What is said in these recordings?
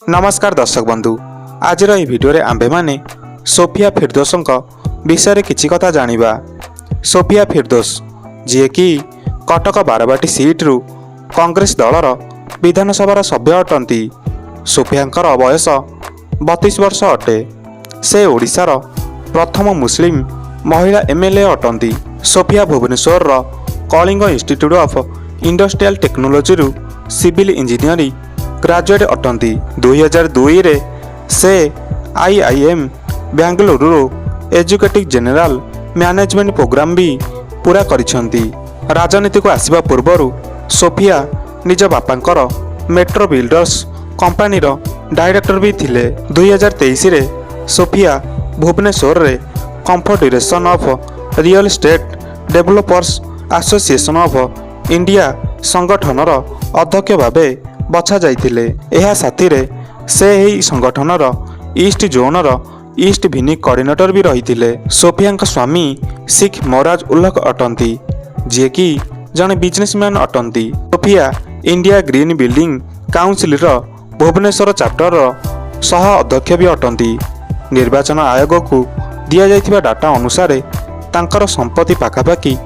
नमस्कार दर्शक बंधु, आज भिडियो आंभे माने सोफिया फिरदोसଙ୍କ विषय किछि कथा जानिबा। सोफिया फिरदोस जी कि कटक बारवाटी सीट्रु कांग्रेस दलर विधानसभा सभ्य अटंती। सोफियांकर बयस 32 वर्ष अटे। से ओडिशार प्रथम मुस्लिम महिला एमएलए अटंती। Sofia Bhubaneswar Kalinga Institute of Industrial Technology civil engineering graduate अटंती। 2002 रे से IIM Bengaluru executive general management programme भी पूरा करिसंती। राजनीति को आसिबा पूर्वरु सोफिया निज बापांकर मेट्रो बिल्डर्स कंपनी डायरेक्टर भी थिले। 2023 रे सोफिया भुवनेश्वर रे Confederation of Real Estate Developers Association of India संगठनर अध्यक्ष भावे बछा जाइथिले। एहा साथीरे से एही संगठनर ईस्ट जोनर ईस्ट विंग कोऑर्डिनेटर भी रहिथिले। सोफियांक स्वामी शेख मोराज उल्लक अटंती, जे कि जने बिजनेसमैन अटंती। Sofia India Green Building Council Bhubaneswar chapter सह अध्यक्ष भी अटंती। निर्वाचन आयोग को दिया जाइथिबा डाटा अनुसार तांकर संपत्ति पाखापाखि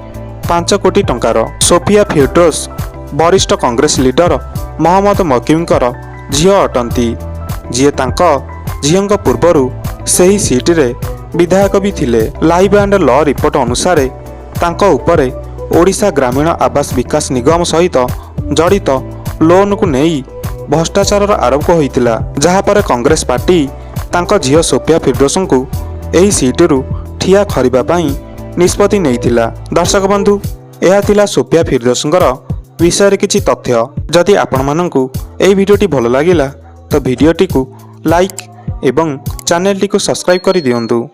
5 कोटी टंकार। सोफिया फिरदोस वरिष्ठ कांग्रेस लीडर मोहम्मद मकीमकर झील अटंती, जी तांक झील पूर्वरु सही सीट रे विधायक भी थिले। लाइव एंड लॉ रिपोर्ट अनुसार तांक उपरे ओडिशा ग्रामीण आवास विकास निगम सहित जड़ित लोन को नहीं भ्रष्टाचार आरोप होइतिला, जहाँ पर कांग्रेस पार्टी तांक झील सोफिया फिरदोस को एही सीट रु ठिया खरिबा पई निष्पत्ति नैथिला। दर्शक बंधु, यह थिला सोफिया फिरदोसंकर विषय किछि तथ्य। जदि आपण माननकु एही भिडियोटी भल लागिला तो भिडियोटी को लाइक एवं चैनल टी को सब्सक्राइब करि दियंतु।